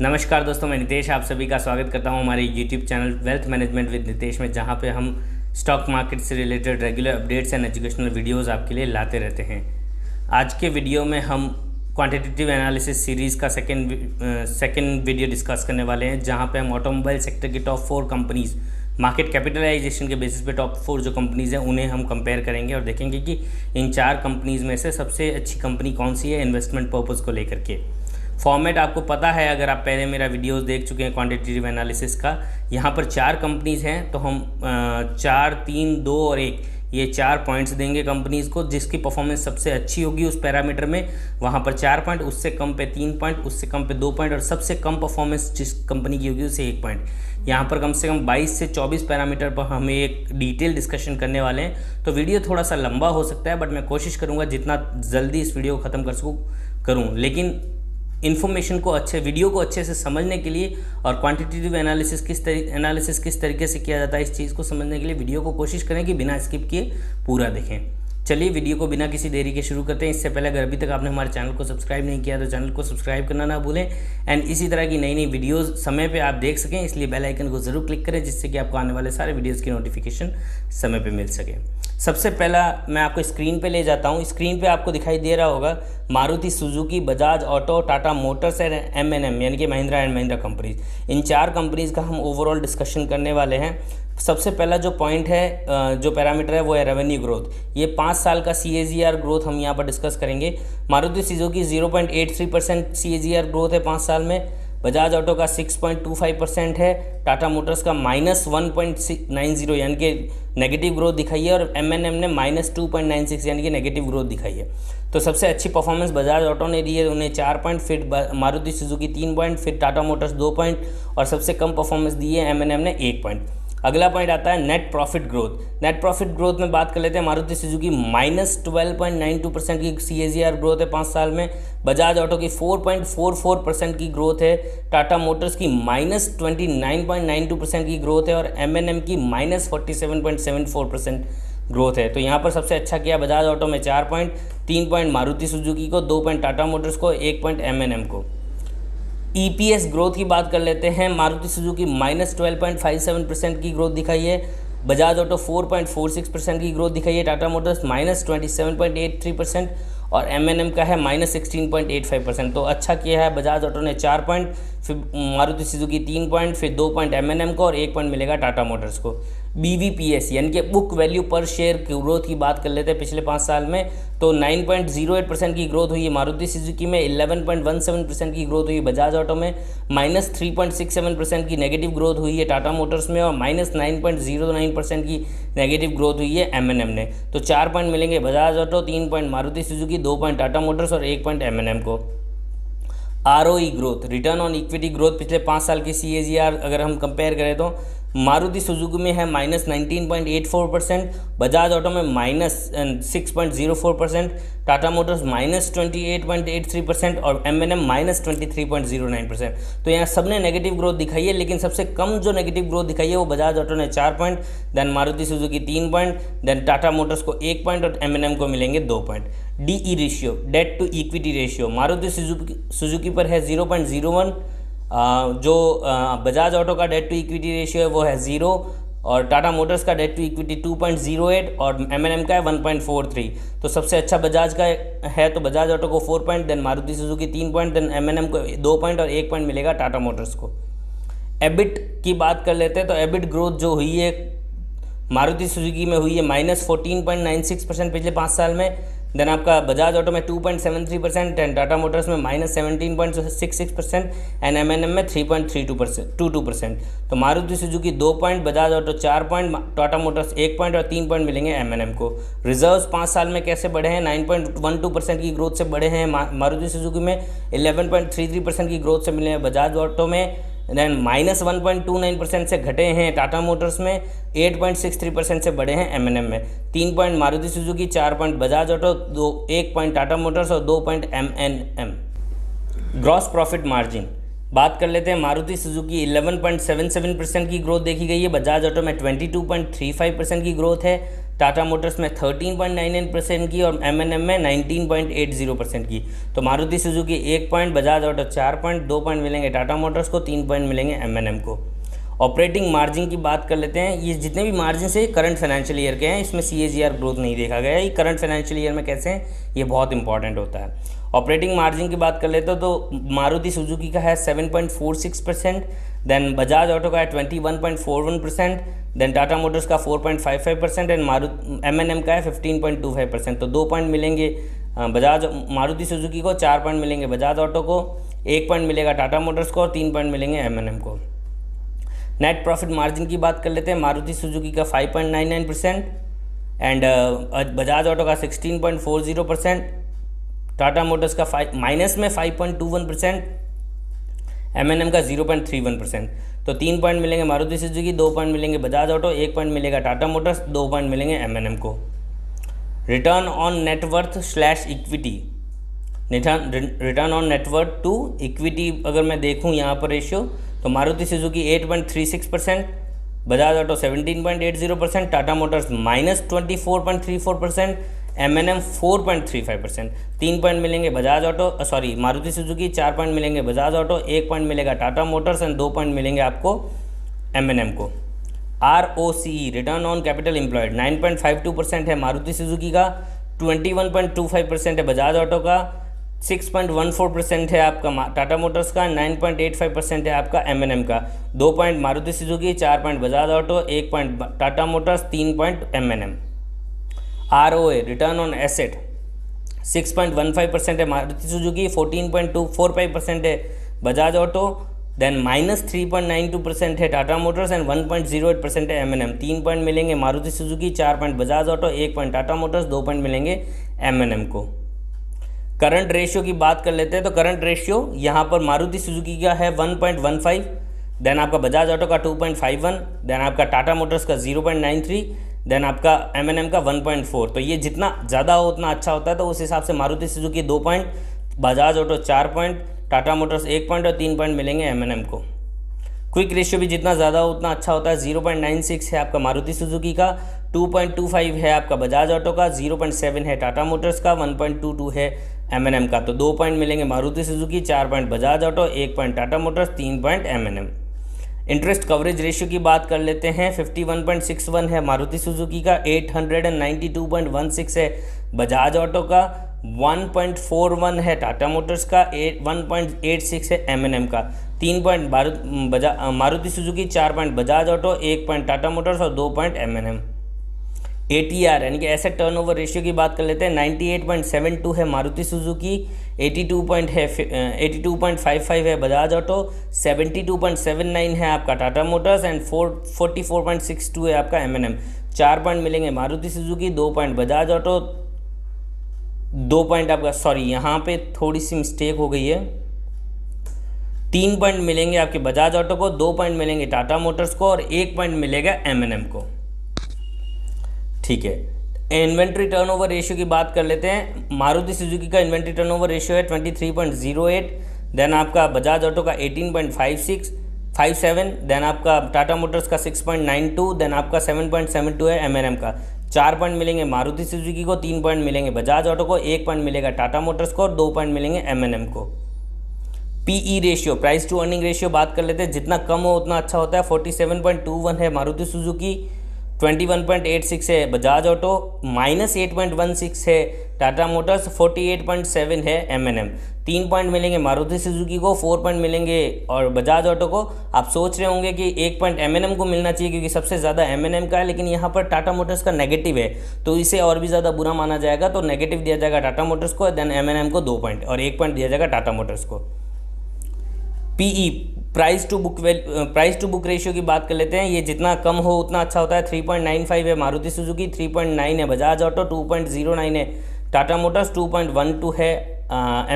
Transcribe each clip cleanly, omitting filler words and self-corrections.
नमस्कार दोस्तों, मैं नितेश आप सभी का स्वागत करता हूं हमारे YouTube channel wealth management with Nitesh में, जहां पे हम स्टॉक मार्केट से related regular updates and educational videos आपके लिए लाते रहते हैं। आज के वीडियो में हम क्वांटिटेटिव एनालिसिस सीरीज़ का सेकंड वीडियो डिस्कस करने वाले हैं, जहां पे हम ऑटोमोबाइल सेक्टर की टॉप 4 कंपनीज़ मार्केट कैपिटलाइजेशन के बेसिस पे टॉप 4 जो कंपनीज़ हैं उन्हें हम कंपेयर करेंगे और देखेंगे कि इन 4 कंपनीज़ में से सबसे अच्छी कंपनी कौन सी है इन्वेस्टमेंट पर्पज़ को लेकर के। फॉर्मेट आपको पता है, अगर आप पहले मेरा वीडियोस देख चुके हैं क्वांटिटेटिव एनालिसिस का। यहाँ पर 4 कंपनीज़ हैं, तो हम 4, 3, 2 और 1 ये 4 पॉइंट्स देंगे कंपनीज़ को, जिसकी परफॉर्मेंस सबसे अच्छी होगी उस पैरामीटर में वहाँ पर 4 पॉइंट, उससे कम पे 3 पॉइंट, उससे कम पे 2 पॉइंट और सबसे कम परफॉर्मेंस जिस कंपनी की होगी उसे 1 पॉइंट। यहाँ पर कम से कम 22 से 24 पैरामीटर पर हम एक डिटेल डिस्कशन करने वाले हैं, तो वीडियो थोड़ा सा लंबा हो सकता है, बट मैं कोशिश करूँगा जितना जल्दी इस वीडियो को ख़त्म कर सकूँ करूँ। लेकिन इन्फॉर्मेशन को वीडियो को अच्छे से समझने के लिए और क्वांटिटेटिव एनालिसिस किस तरीके से किया जाता है, इस चीज़ को समझने के लिए वीडियो को कोशिश करें कि बिना स्किप किए पूरा देखें। चलिए वीडियो को बिना किसी देरी के शुरू करते हैं। इससे पहले अगर अभी तक आपने हमारे चैनल को सब्सक्राइब नहीं किया तो चैनल को सब्सक्राइब करना ना भूलें, एंड इसी तरह की नई नई वीडियोज़ समय पे आप देख सकें, इसलिए बेल आइकन को ज़रूर क्लिक करें, जिससे कि आपको आने वाले सारे वीडियोज़ की नोटिफिकेशन समय पे मिल सके। सबसे पहला मैं आपको स्क्रीन पे ले जाता हूँ। स्क्रीन पे आपको दिखाई दे रहा होगा Maruti Suzuki, Bajaj auto, Tata Motors और M&M यानी कि Mahindra and Mahindra companies. In 4 companies का हम ओवरऑल डिस्कशन करने वाले हैं। सबसे पहला जो पॉइंट है, जो पैरामीटर है, वो है रेवेन्यू ग्रोथ। ये 5 साल का CAGR ग्रोथ हम यहाँ पर डिस्कस करेंगे। मारुति सुजुकी 0.83% CAGR ग्रोथ है 5 साल में, बजाज ऑटो का 6.25% है, टाटा मोटर्स का -1.90 यानी कि नेगेटिव ग्रोथ दिखाई है, और M&M ने -2.96 यानी कि नेगेटिव ग्रोथ दिखाई है। तो सबसे अच्छी परफॉर्मेंस बजाज ऑटो ने दी है, उन्हें 4 पॉइंट, फिर मारुति सुजुकी 3 पॉइंट, फिर टाटा मोटर्स 2 पॉइंट और सबसे कम परफॉर्मेंस दी है M&M ने 1 पॉइंट। अगला पॉइंट आता है net profit growth. Net profit growth में बात कर लेते हैं। मारुति सुजुकी -12.92% की CAGR ग्रोथ है 5 साल में, बजाज ऑटो की 4.44% की ग्रोथ है, टाटा मोटर्स की -29.92% की ग्रोथ है और M&M की -47.74% ग्रोथ है। तो यहाँ पर सबसे अच्छा किया बजाज ऑटो में 4 पॉइंट, 3 पॉइंट मारुति सुजुकी को, 2 पॉइंट टाटा मोटर्स को, 1 पॉइंट M&M को। EPS ग्रोथ की बात कर लेते हैं। मारुति सुजुकी -12.57% की ग्रोथ दिखाई है, बजाज ऑटो 4.46% की ग्रोथ दिखाई है, टाटा मोटर्स -27.83% और M&M का है -16.85%। तो अच्छा किया है बजाज ऑटो ने 4 पॉइंट, फिर मारुति सुजुकी 3 पॉइंट, फिर 2 पॉइंट M&M को और 1 पॉइंट मिलेगा टाटा मोटर्स को। BVPS यानी कि बुक वैल्यू पर शेयर ग्रोथ की बात कर लेते हैं पिछले 5 साल में, तो 9.08% की ग्रोथ हुई है मारुति सुजुकी में, 11.17% की ग्रोथ हुई है बजाज ऑटो में, -3.67% की नेगेटिव ग्रोथ हुई है टाटा मोटर्स में और -9.09% की नेगेटिव ग्रोथ हुई है M&M ने। तो 4 पॉइंट मिलेंगे Bajaj auto, 3 point Maruti Suzuki, 2 point Tata Motors और 1 पॉइंट M&M को। ROE growth, return on equity growth, पिछले 5 साल की CAGR अगर हम कंपेयर करें तो मारुति सुजुकी में है -19.84%, बजाज ऑटो में -6.04%, टाटा मोटर्स -28.83% और M&M -23.09%। तो यहाँ सबने नेगेटिव ग्रोथ दिखाई है, लेकिन सबसे कम जो नेगेटिव ग्रोथ दिखाई है वो बजाज ऑटो ने 4 point, then Maruti Suzuki 3 point, then Tata Motors को 1 पॉइंट और M&M को मिलेंगे 2 point. DE ratio, debt to equity ratio, Maruti Suzuki पर है 0.01, जो बजाज ऑटो का डेट टू इक्विटी रेशियो है वो है 0 और टाटा मोटर्स का डेट टू इक्विटी 2.08 और M&M का है 1.43। तो सबसे अच्छा बजाज का है, तो बजाज ऑटो को 4 point, then Maruti Suzuki 3 point, then M&M को 2 पॉइंट और 1 पॉइंट मिलेगा टाटा मोटर्स को। EBIT की बात कर लेते हैं, तो EBIT ग्रोथ जो हुई है मारुति सुजुकी में हुई है -14.96% पिछले 5 साल में, देन आपका बजाज ऑटो में 2.73% एंड टाटा मोटर्स में -17.66% एंड M&M में 3.22%। तो Maruti Suzuki 2 point, Bajaj auto 4 point, Tata Motors 1 point और 3 पॉइंट मिलेंगे M&M को। रिजर्व्स 5 साल में कैसे बढ़े हैं, 9.12% की ग्रोथ से बढ़े हैं मारुति सुजुकी में, 11.33% की ग्रोथ से मिले हैं बजाज ऑटो में, देन -1.29% से घटे हैं टाटा मोटर्स में, 8.63% से बढ़े हैं M&M में, 3 point Maruti Suzuki, 4 point Bajaj auto, 1 point Tata Motors और 2 point M&M। Gross profit margin बात कर लेते हैं। मारुति सुजुकी 11.77% की ग्रोथ देखी गई है, बजाज ऑटो में 22.35% की ग्रोथ है, टाटा मोटर्स में 13.99% की और M&M में 19.80% की। तो Maruti Suzuki 1 point, Bajaj auto 4 point, 2 point मिलेंगे टाटा मोटर्स को, 3 पॉइंट मिलेंगे M&M को। ऑपरेटिंग मार्जिन की बात कर लेते हैं। ये जितने भी मार्जिन है करंट फाइनेंशियल ईयर के हैं, इसमें CAGR ग्रोथ नहीं देखा गया है। ये करंट फाइनेंशियल ईयर में कैसे हैं, ये बहुत इंपॉर्टेंट होता है। ऑपरेटिंग मार्जिन की बात कर लेते हो तो मारुति सुजुकी का है 7.46%, देन बजाज ऑटो का है 21.41%, देन टाटा मोटर्स का 4.55% एंड M&M का है 15.25%। तो 2 पॉइंट मिलेंगे मारुति सुजुकी को, 4 पॉइंट मिलेंगे बजाज ऑटो को, 1 पॉइंट मिलेगा टाटा मोटर्स को और 3 पॉइंट मिलेंगे M&M को। नेट प्रॉफिट मार्जिन की बात कर लेते हैं। मारुति सुजुकी का 5.99% एंड बजाज ऑटो का 16.40%, टाटा मोटर्स का माइनस में 5.21%, M&M का 0.31%। तो 3 पॉइंट मिलेंगे मारुति सुजुकी, 2 पॉइंट मिलेंगे बजाज ऑटो, 1 पॉइंट मिलेगा टाटा मोटर्स, 2 पॉइंट मिलेंगे M&M को। Return on net worth slash equity, return on net worth to equity अगर मैं देखूं यहाँ पर रेशियो, तो Maruti Suzuki 8.36%, Bajaj Auto 17.80%, Tata Motors -24.34%, M&M 4.35%। 3 point मिलेंगे मारुति सुजुकी, 4 पॉइंट मिलेंगे बजाज ऑटो, 1 पॉइंट मिलेगा टाटा मोटर्स एंड 2 पॉइंट मिलेंगे आपको M&M को। ROCE return on capital employed 9.52% है मारुति सुजुकी का, 21.25% है बजाज ऑटो का, 6.14% है आपका टाटा मोटर्स का, 9.85% है आपका M&M का। 2 point Maruti Suzuki, 4 point Bajaj auto, 1 point Tata Motors, 3 point M&M। ROA return on asset 6.15% है मारुति सुजुकी, 14.245% है बजाज ऑटो, देन -3.92% है टाटा मोटर्स एंड 1.08% है M&M। 3 पॉइंट मिलेंगे Maruti Suzuki, 4 point Bajaj auto, 1 point Tata Motors, 2 point मिलेंगे M&M को। करंट रेशियो की बात कर लेते हैं। तो करंट रेशियो यहाँ पर मारुति सुजुकी का है 1.15, देन आपका बजाज ऑटो का 2.51, देन आपका टाटा मोटर्स का 0.93, देन आपका M&M का 1.4। तो ये जितना ज़्यादा हो उतना अच्छा होता है। तो उस हिसाब से Maruti Suzuki 2 point, Bajaj auto 4 point, Tata Motors 1 point और 3 पॉइंट मिलेंगे M&M को। क्विक रेशियो भी जितना ज़्यादा हो उतना अच्छा होता है। 0.96 है आपका मारुति सुजुकी का, 2.25 है आपका बजाज ऑटो का, 0.7 है टाटा मोटर्स का, 1.22 है M&M का। तो 2 पॉइंट मिलेंगे Maruti Suzuki, 4 point Bajaj auto, 1 point Tata Motors, 3 point M&M। Interest coverage ratio की बात कर लेते हैं। 51.61 है मारुति सुजुकी का, 892.16 है बजाज ऑटो का, 1.41 है टाटा मोटर्स का, 1.86 है M&M का। 3 point Maruti Suzuki, 4 point Bajaj auto, 1 point Tata Motors और 2 पॉइंट M&M। ATR यानी कि एसेट टर्नओवर रेशियो की बात कर लेते हैं। 98.72 है मारुति सुजुकी, 82.55 है बजाज ऑटो, 72.79 है आपका टाटा मोटर्स एंड 44.62 है आपका M&M। 4 पॉइंट मिलेंगे Maruti Suzuki, 2 point Bajaj auto, 2 point आपका यहाँ पे थोड़ी सी मिस्टेक हो गई है, 3 पॉइंट मिलेंगे आपके बजाज ऑटो को, 2 पॉइंट मिलेंगे टाटा मोटर्स को और 1 पॉइंट मिलेगा M&M को। ठीक है, इन्वेंट्री टर्नओवर रेशियो की बात कर लेते हैं। मारुति सुजुकी का इन्वेंट्री टर्नओवर रेशियो है 23.08, देन आपका बजाज ऑटो का 18.57, देन आपका टाटा मोटर्स का 6.92, देन आपका 7.72 है M&M का। 4 पॉइंट मिलेंगे मारुति सुजुकी को, 3 पॉइंट मिलेंगे बजाज ऑटो को, 1 पॉइंट मिलेगा टाटा मोटर्स को और 2 पॉइंट मिलेंगे M&M को। PE ratio price to earning ratio बात कर लेते हैं। जितना कम हो उतना अच्छा होता है। 47.21 है मारुति सुजुकी, 21.86 है बजाज ऑटो, -8.16 है टाटा मोटर्स, 48.7 है M&M। 3 पॉइंट मिलेंगे मारुति सुजुकी को, 4 पॉइंट मिलेंगे और बजाज ऑटो को। आप सोच रहे होंगे कि 1 पॉइंट M&M को मिलना चाहिए क्योंकि सबसे ज़्यादा M&M का है, लेकिन यहाँ पर टाटा मोटर्स का नेगेटिव है तो इसे और भी ज़्यादा बुरा माना जाएगा। तो नेगेटिव दिया जाएगा टाटा मोटर्स को, देन M&M को 2 पॉइंट और 1 पॉइंट दिया जाएगा टाटा मोटर्स को। PE price to book ratio की बात कर लेते हैं। ये जितना कम हो उतना अच्छा होता है। 3.95 है मारुति सुजुकी, 3.9 है बजाज ऑटो, 2.09 है टाटा मोटर्स, 2.12 है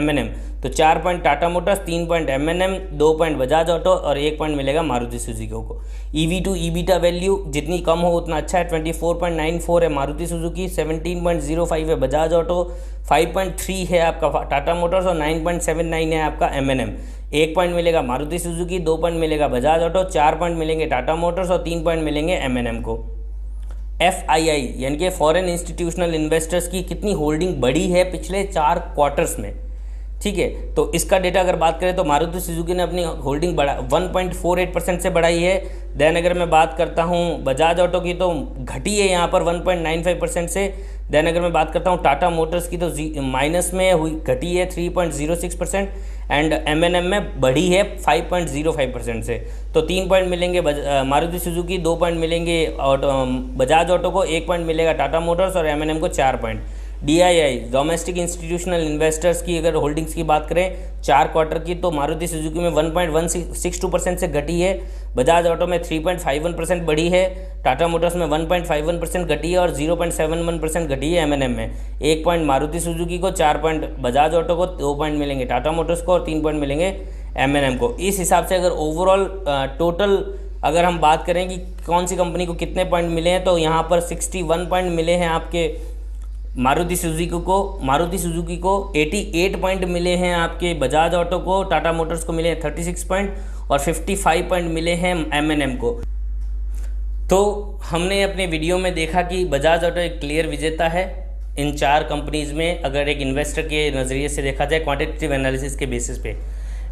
M&M। तो 4 point Tata Motors, 3 point M&M, 2 point Bajaj auto और 1 पॉइंट मिलेगा मारुति सुजुकी को। EV टू EBITDA वैल्यू जितनी कम हो उतना अच्छा है। 24.94 है मारुति सुजुकी, 17.05 है बजाज ऑटो, 5.3 है आपका टाटा मोटर्स और 9.79 है आपका M&M। 1 पॉइंट मिलेगा मारुति सुजुकी, 2 पॉइंट मिलेगा बजाज ऑटो, 4 पॉइंट मिलेंगे टाटा मोटर्स और 3 पॉइंट मिलेंगे M&M को। FII यानी कि फॉरेन इंस्टीट्यूशनल इन्वेस्टर्स की कितनी होल्डिंग बढ़ी है पिछले 4 क्वार्टर्स में, ठीक है। तो इसका डेटा अगर बात करें तो मारुति सुजुकी ने अपनी होल्डिंग बढ़ा 1.48% से बढ़ाई है। देन अगर मैं बात करता हूँ बजाज ऑटो की तो घटी है यहाँ पर 1.95% से। देन अगर मैं बात करता हूँ टाटा मोटर्स की तो माइनस में हुई, घटी है 3.06% एंड M&M में बढ़ी है 5.05% से। तो 3 पॉइंट मिलेंगे मारुति सुजुकी, 2 पॉइंट मिलेंगे बजाज ऑटो को, 1 पॉइंट मिलेगा टाटा मोटर्स और M&M को 4 point. DII domestic institutional investors की अगर होल्डिंग्स की बात करें 4 क्वार्टर की तो मारुति सुजुकी में 1.162% से घटी है, बजाज ऑटो में 3.51% बढ़ी है, टाटा मोटर्स में 1.51% घटी है और 0.71% घटी है M&M में। 1 पॉइंट मारुति सुजुकी को, 4 पॉइंट बजाज ऑटो को, 2 पॉइंट मिलेंगे टाटा मोटर्स को और 3 पॉइंट मिलेंगे M&M को। इस हिसाब से अगर ओवरऑल टोटल अगर हम बात करें कि कौन सी कंपनी को कितने पॉइंट मिले हैं तो यहाँ पर 61 पॉइंट मिले हैं आपके मारुति सुजुकी को 88 पॉइंट मिले हैं आपके बजाज ऑटो को, टाटा मोटर्स को मिले हैं 36 पॉइंट और 55 पॉइंट मिले हैं M&M को। तो हमने अपने वीडियो में देखा कि बजाज ऑटो एक क्लियर विजेता है इन 4 कंपनीज़ में अगर एक इन्वेस्टर के नज़रिए से देखा जाए क्वांटिटेटिव एनालिसिस के बेसिस पे।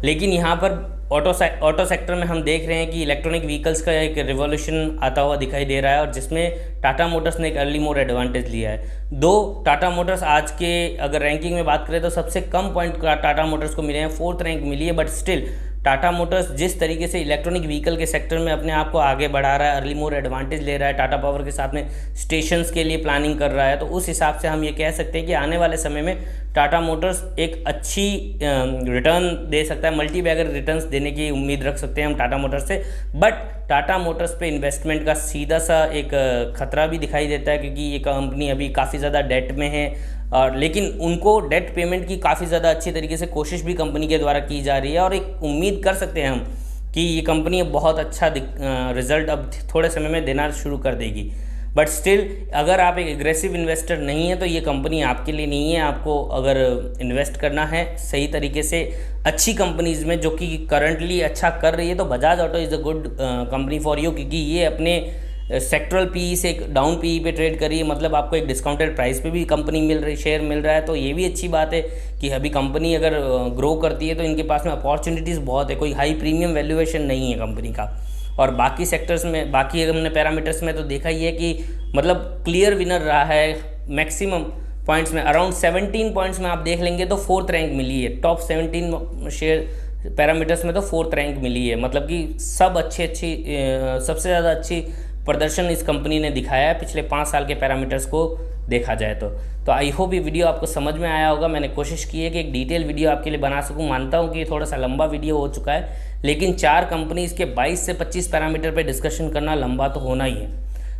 लेकिन यहाँ पर ऑटो सेक्टर में हम देख रहे हैं कि इलेक्ट्रॉनिक व्हीकल्स का एक रिवॉल्यूशन आता हुआ दिखाई दे रहा है और जिसमें टाटा मोटर्स ने एक अर्ली मोर एडवांटेज लिया है। दो टाटा मोटर्स आज के अगर रैंकिंग में बात करें तो सबसे कम पॉइंट टाटा मोटर्स को मिले हैं, 4th रैंक मिली है, बट स्टिल टाटा मोटर्स जिस तरीके से इलेक्ट्रॉनिक व्हीकल के सेक्टर में अपने आप को आगे बढ़ा रहा है, अर्ली मोर एडवांटेज ले रहा है, टाटा पावर के साथ में स्टेशंस के लिए प्लानिंग कर रहा है, तो उस हिसाब से हम ये कह सकते हैं कि आने वाले समय में टाटा मोटर्स एक अच्छी रिटर्न दे सकता है, मल्टी बैगर रिटर्न्स देने की उम्मीद रख सकते हैं हम टाटा मोटर्स से। बट टाटा मोटर्स पे इन्वेस्टमेंट का सीधा सा एक खतरा भी दिखाई देता है क्योंकि ये कंपनी अभी काफ़ी ज़्यादा डेट में है और लेकिन उनको डेट पेमेंट की काफ़ी ज़्यादा अच्छी तरीके से कोशिश भी कंपनी के द्वारा की जा रही है और एक उम्मीद कर सकते हैं हम कि ये कंपनी बहुत अच्छा रिजल्ट अब थोड़े समय में देना शुरू कर देगी। बट स्टिल अगर आप एक एग्रेसिव इन्वेस्टर नहीं है तो ये कंपनी आपके लिए नहीं है। आपको अगर इन्वेस्ट करना है सही तरीके से अच्छी कंपनीज़ में जो कि करंटली अच्छा कर रही है तो Bajaj auto is a good company for you, क्योंकि ये अपने सेक्टरल पीई से एक डाउन पीई पे ट्रेड करी है, मतलब आपको एक डिस्काउंटेड प्राइस पे भी कंपनी मिल रही, शेयर मिल रहा है। तो ये भी अच्छी बात है कि अभी कंपनी अगर ग्रो करती है तो इनके पास में अपॉर्चुनिटीज़ बहुत है, कोई हाई प्रीमियम वैल्यूएशन नहीं है कंपनी का। और बाकी सेक्टर्स में बाकी हमने पैरामीटर्स में तो देखा ही है कि मतलब क्लियर विनर रहा है मैक्सिमम पॉइंट्स में, अराउंड 17 पॉइंट्स में आप देख लेंगे तो 4th रैंक मिली है, टॉप 17 शेयर पैरामीटर्स में तो 4th रैंक मिली है। मतलब कि सब सबसे ज़्यादा अच्छी प्रदर्शन इस कंपनी ने दिखाया है पिछले 5 साल के पैरामीटर्स को देखा जाए तो आई होप ये वीडियो आपको समझ में आया होगा। मैंने कोशिश की है कि एक डिटेल वीडियो आपके लिए बना सकूं। मानता हूं कि ये थोड़ा सा लंबा वीडियो हो चुका है, लेकिन 4 कंपनीज़ के 22 से 25 पैरामीटर पे डिस्कशन करना लंबा तो होना ही है।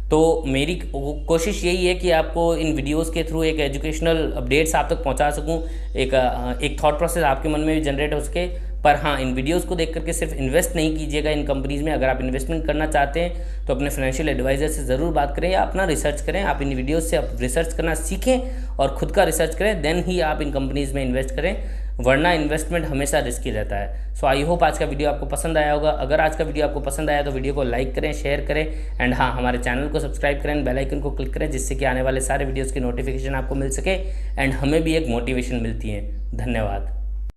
तो मेरी कोशिश यही है कि आपको इन वीडियोस के थ्रू एक एजुकेशनल अपडेट्स आप तक पहुंचा सकूं, एक थॉट प्रोसेस आपके मन में भी जनरेट हो सके। पर हाँ, इन वीडियोस को देख करके सिर्फ इन्वेस्ट नहीं कीजिएगा इन कंपनीज़ में। अगर आप इन्वेस्टमेंट करना चाहते हैं तो अपने फाइनेंशियल एडवाइज़र से ज़रूर बात करें या अपना रिसर्च करें। आप इन वीडियोस से आप रिसर्च करना सीखें और खुद का रिसर्च करें, देन ही आप इन कंपनीज़ में इन्वेस्ट करें, वरना इन्वेस्टमेंट हमेशा रिस्की रहता है। सो आई होप आज का वीडियो आपको पसंद आया होगा। अगर आज का वीडियो आपको पसंद आया तो वीडियो को लाइक करें, शेयर करें एंड हाँ, हमारे चैनल को सब्सक्राइब करें, बेल आइकन को क्लिक करें, जिससे कि आने वाले सारे वीडियोज़ की नोटिफिकेशन आपको मिल सके एंड हमें भी एक मोटिवेशन मिलती है। धन्यवाद।